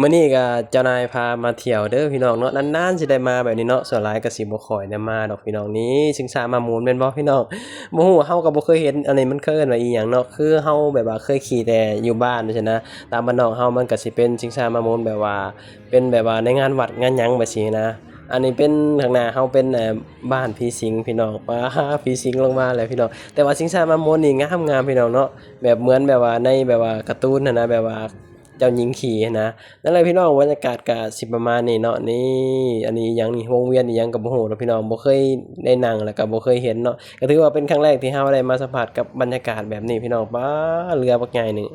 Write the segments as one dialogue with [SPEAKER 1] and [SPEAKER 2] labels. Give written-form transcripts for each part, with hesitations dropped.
[SPEAKER 1] มื้อนี้ก็เจ้านายพามาเที่ยวเด้อพี่น้องเนาะนานๆสิได้มาแบบนี้เนาะส่วนหลายก็สิบ่ค่อยได้มาดอกพี่น้องนี้ชิงช้ามามูนแม่นบ่พี่น้องบ่ฮู้เฮาก็บ่เคยเห็นอันนี้มันคือเอิ้นว่าอิหยังเนาะคือเฮาแบบว่าเคยขี่แต่อยู่บ้านจังซี้นะตามบ้านนอกเฮามันก็สิเป็นชิงช้ามามูนแบบว่าเป็นแบบว่าในงานวัดงานหยังแบบซี้นะอันนี้เป็นข้างหน้าเฮาเป็นบ้านผีสิงพี่น้องป๊าผีสิงลงมาแล้วพี่น้องแต่ว่าชิงช้ามามูนนี่งามๆพี่น้องเนาะแบบเหมือนแบบว่าในแบบว่าการ์ตูนน่ะนะแบบว่าเจ้าหญิงขี่นะ นั่นแหละพี่น้องบรรยากาศก็สิประมาณนี้เนาะนี่อันนี้หยังนี่วงเวียนอีหยังก็บ่ฮู้เนาะพี่น้องบ่เคยได้นั่งแล้วก็บ่เคยเห็นเนาะก็ถือว่าเป็นครั้งแรกที่เราได้มาสัมผัสกับบรรยากาศแบบนี้พี่น้องป๊าเรือบักใหญ่นี่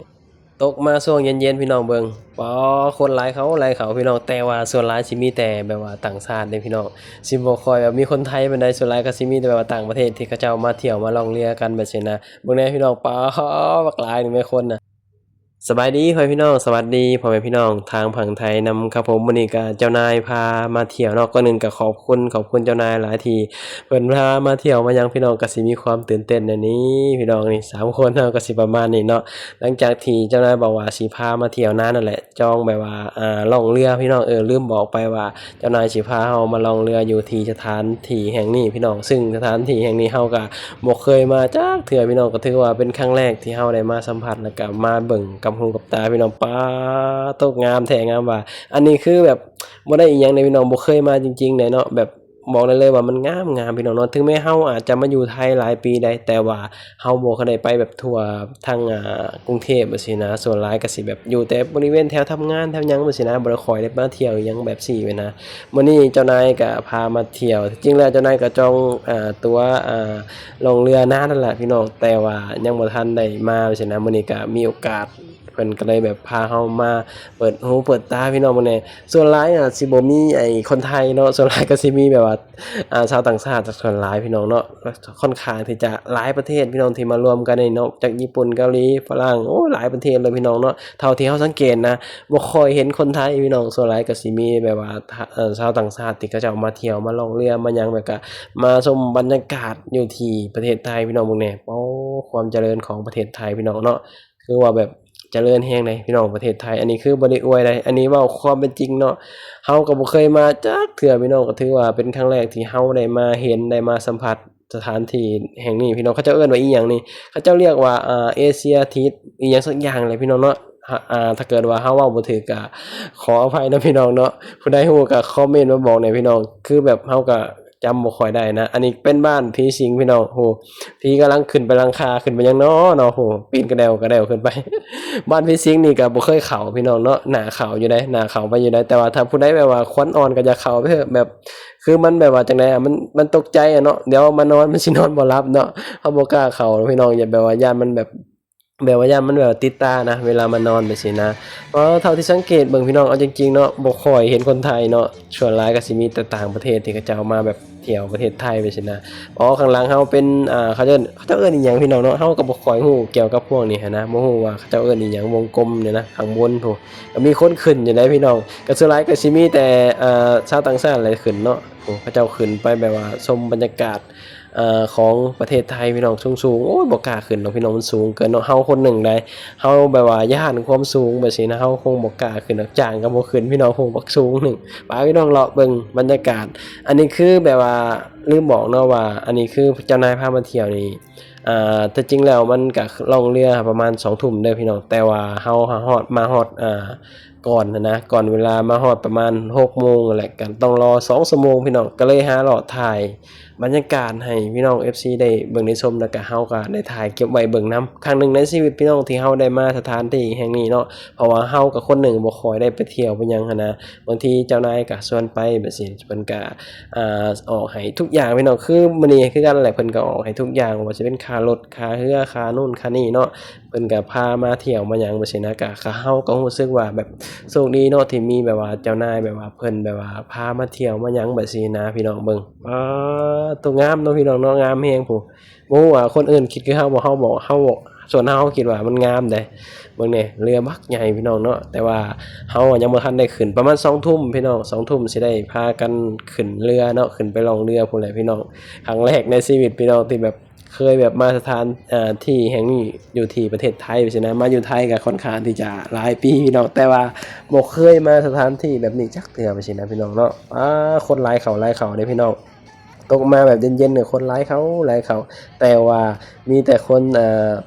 [SPEAKER 1] ตกมาช่วงเย็นๆพี่น้องเบิ่งป๊าคนหลายเขาหลายเขาพี่น้องแต่ว่าส่วนหลายสิมีแต่แบบว่าต่างชาติเด้พี่น้องสิบ่ค่อยแบบมีคนไทยปานใดส่วนหลายก็สิมีแต่แบบว่าต่างประเทศที่เขาเจ้ามาเที่ยวมาล่องเรือกันแบบซี้นะเบิ่งแหน่พี่น้องป๊าบักหลายนี่แม่คนน่ะ สบายดีพ่อแม่พี่น้องสวัสดีพ่อแม่พี่น้องทางฝั่งไทยนำครับผมมื้อนี้ก็เจ้านายพามาเที่ยวเนาะก่อนอื่นก็ขอบคุณเจ้านายหลายที่เพิ่นพามาเที่ยวมายังพี่น้องก็สิมีความตื่นเต้นอันนี้พี่น้องนี่3คนเนาะก็สิประมาณนี้เนาะหลังจากที่เจ้านายบอกว่าสิพามาเที่ยวนานนั่นแหละจองแบบว่าล่องเรือพี่น้องลืมบอกไปว่าเจ้านายสิพาเฮามาล่องเรืออยู่ที่สถานที่แห่งนี้พี่น้องซึ่งสถานที่แห่งนี้เฮาก็ บ่เคยมาจักเทื่อพี่น้องก็ถือว่าเป็นครั้งแรกที่เฮาได้มาสัมผัสแล้วก็มาเบิ่งกับหูกับตาพี่น้องป๊าโตงามแท้งามว่าอันนี้คือแบบบ่ได้อิหยังเลยพี่น้องบ่เคยมาจริงๆเลยเนาะแบบบอกได้เลยว่ามันงามพี่น้องเนาะถึงแม้เฮาอาจจะมาอยู่ไทยหลายปีได้แต่ว่าเฮาบ่เคยได้ไปแบบทั่วทางกรุงเทพจังซี้นะส่วนหลายก็สิแบบอยู่แต่บริเวณแถวทำงานแถวหยังจังซี้นะบ่ได้ค่อยได้มาเที่ยวอิหยังแบบซี้แม่นนะ มื้อนี้เจ้านายก็พามาเที่ยวที่จริงแล้วเจ้านายก็จองตั๋วล่องเรือนานนั่นแหละพี่น้องแต่ว่ายังบ่ทันได้มาว่าซี้นะมื้อนี้ก็มีโอกาสเพิ่นก็เลยแบบพาเฮามาเปิดหูเปิดตาพี่น้องมื้อนี้ส่วนหลายสิบ่มีไอ้คนไทยเนาะส่วนหลายก็สิมีแบบว่าชาวต่างชาติส่วนหลายพี่น้องเนาะค่อนข้างที่จะหลายประเทศพี่น้องที่มารวมกันนี่เนาะจากญี่ปุ่นเกาหลีฝรั่งโอ้หลายประเทศเลยพี่น้องเนาะเท่าที่เฮาสังเกตนะ บ่ค่อยเห็นคนไทยพี่น้องส่วนหลายก็สิมีแบบว่าชาวต่างชาติที่เขาเจ้ามาเที่ยวมาล่องเรือมาหยังแบบก็มาชมบรรยากาศอยู่ที่ประเทศไทยพี่น้องเบิ่งแหน่โอ้ความเจริญของประเทศไทยพี่น้องเนาะคือว่าแบบเจริญแรงเลยพี่น้องประเทศไทยอันนี้คือบ่ได้อวยใดอันนี้เว้าความเป็นจริงเนาะเฮาก็บ่เคยมาจักเทื่อพี่น้องก็ถือว่าเป็นครั้งแรกที่เฮาได้มาเห็นได้มาสัมผัสสถานที่แห่งนี้พี่น้องเขาเจ้าเอิ้นว่าอิหยังนี่เขาเจ้าเรียกว่าAsia Tit อิหยังสักอย่างเลยพี่น้องเนาะ ถ้าเกิดว่าเฮาเว้าบ่ถูกก็ขออภัยนะพี่น้องเนาะผู้ใดฮู้ก็คอมเมนต์มาบอกหน่อยพี่น้องคือแบบเฮาก็จำบ่ค่อยได้นะอันนี้เป็นบ้านผีสิงพี่น้องโอ้โฮผีกำลังขึ้นไปหลังคาขึ้นไปยังน้อเนาะโอ้โฮปีนกระแด่วๆขึ้นไปบ้านผีสิงนี่ก็บ่เคยเข้าพี่น้องเนาะน่าเข้าอยู่เดะน่าเข้าไปอยู่เดะแต่ว่าถ้าผู้ใดแบบว่าขวัญอ่อนก็อย่าเข้าไปเถอะแบบคือมันแบบว่าจังได๋มันตกใจอะเนาะเดี๋ยวมานอนมันสินอนบ่หลับเนาะเฮาบ่กล้าเข้าพี่น้องอย่าแบบว่าย้านมันแบบว่าย่านมันแบบติดตานะเวลามานอนแบบซี้นะเพราะเท่าที่สังเกตเบิ่งพี่น้องเอาจริงๆเนาะบ่ค่อยเห็นคนไทยเนาะส่วนหลายก็สิมีแต่ต่างประเทศที่เขาเจ้ามาแบบเที่ยวประเทศไทยไปซี้นะอ๋อข้างหลังเฮาเป็นเขาเจ้าเอิ้นอิหยังพี่น้องเนาะเฮาก็บ่ค่อยฮู้เกี่ยวกับพวกนี้หันนะบ่ฮู้ว่าเขาเจ้าเอิ้นอิหยังวงกลมเนี่ยนะข้างบนพู้นก็มีคนขึ้นอยู่ได้พี่น้องก็ส่วนหลายก็สิมีแต่ชาวต่างชาติแหละขึ้นเนาะโอ้เขาเจ้าขึ้นไปแบบว่าชมบรรยากาศ ของประเทศไทยพี่น้องสูงๆโอ้ยบ่กล้าขึ้นดอกพี่น้องมันสูงเกินเนาะเฮาคนหนึ่งได้เฮาแบบว่าย้านความสูงแบบซี้นะเฮาคงบ่กล้าขึ้นดอกจ้างก็บ่ขึ้นพี่น้องคงบักสูงหนึ่งพาพี่น้องเลาะเบิ่งบรรยากาศอันนี้คือแบบว่าลืมบอกเนาะว่าอันนี้คือเจ้านายพามาเที่ยวนี่แต่จริงแล้วมันก็ล่องเรือประมาณ2ทุ่มเด้อพี่น้องแต่ว่าเฮาฮอดก่อนนะก่อนเวลามาฮอดประมาณ6โมงนั่นแหละก็ต้องรอ2ชั่วโมงพี่น้องก็เลยหาเลาะถ่าย บรรยากาศให้พี่น้อง FC ได้เบิ่งได้ชมแล้วก็เฮาก็ได้ถ่ายเก็บไว้เบิ่งนำครั้งหนึ่งในชีวิตพี่น้องที่เฮาได้มาสถานที่แห่งนี้เนาะเพราะว่าเฮาก็คนหนึ่งบ่ค่อยได้ไปเที่ยวไปหยังหันนะบางทีเจ้านายก็ชวนไปแบบซี้เพิ่นก็ออกให้ทุกอย่างพี่น้องคือมื้อนี้คือกันแหละเพิ่นก็ออกให้ทุกอย่างบ่ว่าสิเป็นค่ารถค่าเรือค่านู่นค่านี่เนาะเพิ่นก็พามาเที่ยวมาหยังแบบซี้นะก็เฮาก็รู้สึกว่าแบบโชคดีเนาะที่มีแบบว่าเจ้านายแบบว่าเพิ่นแบบว่าพามาเที่ยวมาหยังแบบซี้นะพี่น้องเบิ่งตัวงามเนาะพี่น้องเนาะงามแรงพู้นบ่ฮู้ว่าคนอื่นคิดคือเฮาบ่เฮาส่วนเฮาคิดว่ามันงามเดะเบิ่งแหน่เรือบักใหญ่พี่น้องเนาะแต่ว่าเฮายังบ่ทันได้ขึ้นประมาณ2ทุ่มพี่น้อง2ทุ่มสิได้พากันขึ้นเรือเนาะขึ้นไปล่องเรือพู้นแหละพี่น้องครั้งแรกในชีวิตพี่น้องที่แบบ เคยแบบมาสถานที่แห่งนี้อยู่ที่ประเทศไทยไปนะมาอยู่ไทยก็ค่อนข้างที่จะหลายปีพี่น้องแต่ว่าบ่เคยมาสถานที่แบบนี้จักเทื่อไปนะพี่น้องเนาะคนหลายเขาเด้พี่น้องตกมาแบบเย็นๆเนี่ยคนหลายเขาแต่ว่ามีแต่คน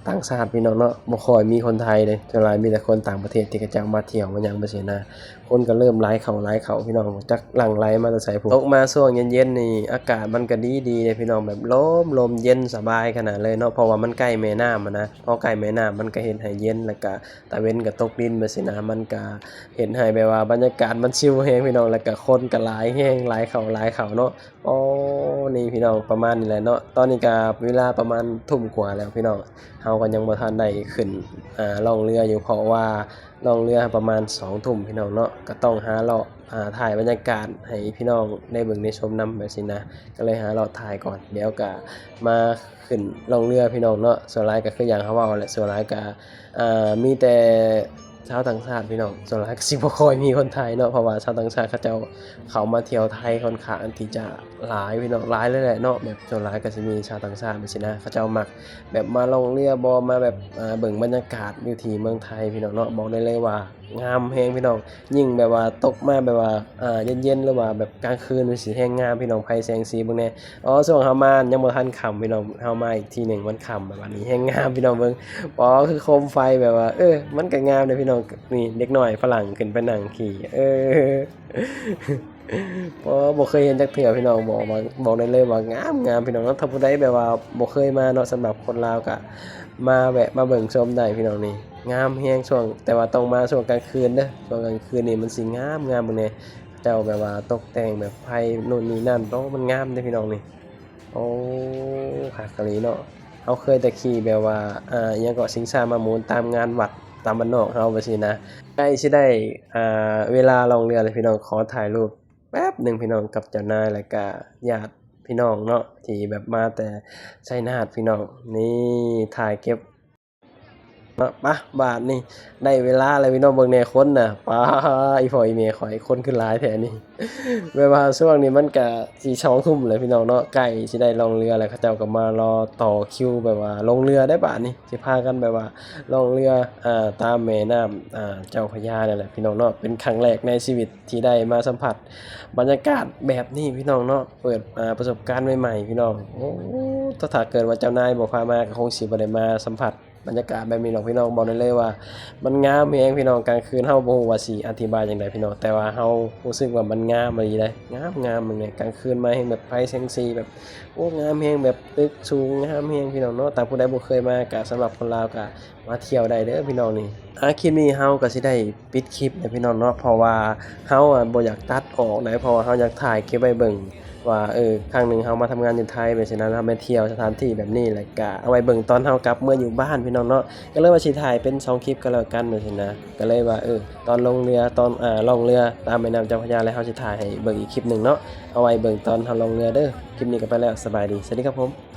[SPEAKER 1] ต่างชาติพี่น้องเนาะบ่ค่อยมีคนไทยเลยส่วนหลายมีแต่คนต่างประเทศที่เขาเจ้ามาเที่ยวมาหยังไปนะคนก็เริ่มหลายเขาพี่น้องจักหลั่งไหลมาแต่ไสพุ่นตกมาช่วงเย็นๆนี่อากาศมันก็ดีเลยพี่น้องแบบลมเย็นสบายขนาดเลยเนาะเพราะว่ามันใกล้แม่น้ำนะพอใกล้แม่น้ำมันก็เฮ็ดให้เย็นแล้วก็ตะเว้นก็ตกดินไปนะมันก็เห็นให้แบบว่าบรรยากาศมันชิลแฮงพี่น้องแล้วก็คนก็หลายแฮงหลายเขาเนาะอ๋อนี่พี่น้องประมาณนี้แหละเนาะตอนนี้ก็เวลาประมาณทุ่มกว่าแล้วพี่น้องเฮาก็ยังบ่ทันได้ขึ้นล่องเรืออยู่เพราะว่าล่องเรือประมาณ2ทุ่มพี่น้องเนาะก็ต้องหาเลาะถ่ายบรรยากาศให้พี่น้องได้เบิ่งได้ชมนำแบบนี้นะก็เลยหาเลาะถ่ายก่อนเดี๋ยวก็มาขึ้นล่องเรือพี่น้องเนาะส่วนหลายก็คืออย่างเขาเว้าแหละส่วนหลายก็มีแต่ชาวต่างชาติพี่น้องส่วนหลายก็สิบ่ค่อยมีคนไทยเนาะเพราะว่าชาวต่างชาติเขาเจ้าเข้ามาเที่ยวไทยค่อนข้างที่จะหลายพี่น้องหลายเลยแหละเนาะแบบส่วนหลายก็สิมีชาวต่างชาติแบบนี้นะเขาเจ้ามักแบบมาล่องเรือบ่มาแบบเบิ่งบรรยากาศอยู่ที่เมืองไทยพี่น้องเนาะบอกได้เลยว่างามแฮงพี่น้องยิ่งแบบว่าตกมาแบบว่าเย็นๆหรือว่าแบบกลางคืนมันสิแฮงงามพี่น้องไผแสงสีเบิ่งแหน่ช่วงเฮามายังบ่ทันค่ำพี่น้องเฮามาอีกทีหนึ่งมันค่ำแบบว่านี้แฮงงามพี่น้องเบิ่งคือโคมไฟแบบว่ามันก็งามเด้อพี่น้องนี่เด็กน้อยฝรั่งขึ้นไปนั่งขี่บ่เคยเห็นจักเทื่อพี่น้องบอกได้เลยว่างามพี่น้องเนาะถ้าผู้ใดแบบว่าบ่เคยมาเนาะสำหรับคนลาวก็มาแวะมาเบิ่งชมได้พี่น้องนี่งามแฮงช่วงแต่ว่าต้องมาช่วงกลางคืนเด้อช่วงกลางคืนนี่มันสิงามเบิ่งแหน่เจ้าแบบว่าตกแต่งแบบไผนู่นนี่นั่นมันงามเด้อพี่น้องนี่โอ้คักอีหลีเนาะเฮาเคยแต่ขี่แบบว่าอิหยังก็สิงสามามูลตามงานวัดตามบ้านนอกเฮาว่าซี่นะใกล้สิได้เวลาล่องเรือแล้วพี่น้องขอถ่ายรูปแป๊บหนึ่งพี่น้องกับเจ้านายแล้วก็ญาติพี่น้องเนาะที่แบบมาแต่ชัยนาทพี่น้องนี่ถ่ายเก็บ บาดนี่ได้เวลาแล้วพี่น้องเบิ่งแหน่คนน่ะป๊าอีพ่ออีแม่ข้อยคนคือหลายแท้นี่แบบว่าช่วงนี้มันก็สิ2ทุ่มแล้วพี่น้องเนาะใกล้สิได้ล่องเรือแล้วเขาเจ้าก็มารอต่อคิวแบบว่าลงเรือได้บาดนี้สิพากันแบบว่าล่องเรือตามแม่น้ำเจ้าพระยานั่นแหละพี่น้องเนาะเป็นครั้งแรกในชีวิตที่ได้มาสัมผัสบรรยากาศแบบนี้พี่น้องเนาะเปิดประสบการณ์ใหม่ๆพี่น้องโอ้ถ้าเกิดว่าเจ้านายบ่พามาก็คงสิบ่ได้มาสัมผัสบรรยากาศแบบนี้หรอกพี่น้องบอกได้เลยว่ามันงามแฮงพี่น้องกลางคืนเฮาบ่ฮู้ว่าสิอธิบายจังไดพี่น้องแต่ว่าเฮารู้สึกว่ามันงามอีหลีเลยงามมึงเนี่ยกลางคืนมาแฮงแบบไฟแสงสีแบบโอ้งามแฮงแบบตึกสูงงามแฮงพี่น้องเนาะแต่ผู้ใดบ่เคยมาก็สำหรับคนลาวก็มาเที่ยวได้เด้อพี่น้องนี่คลิปนี้เฮาก็สิได้ปิดคลิปนะพี่น้องเนาะเพราะว่าเฮาบ่อยากตัดออกนะเพราะว่าเฮาอยากถ่ายเก็บไว้เบิ่งว่าครั้งหนึ่งเฮามาทำงานอยู่ไทยเป็นฉะนั้นเฮาไปเที่ยวสถานที่แบบนี้แล้วก็เอาไว้เบิ่งตอนเฮากลับเมื่ออยู่บ้านพี่น้องเนาะก็เลยว่าสิถ่ายเป็น2คลิปก็แล้วกันว่าซี่นะก็เลยว่าตอนลงเรือตอนล่องเรือตามแม่น้ำเจ้าพระยาแล้วเฮาสิถ่ายให้เบิ่งอีกคลิปหนึงเนาะเอาไว้เบิ่งตอนเฮาลงเรือเด้อคลิปนี้ก็ไปแล้วสบายดีสวัสดีครับผม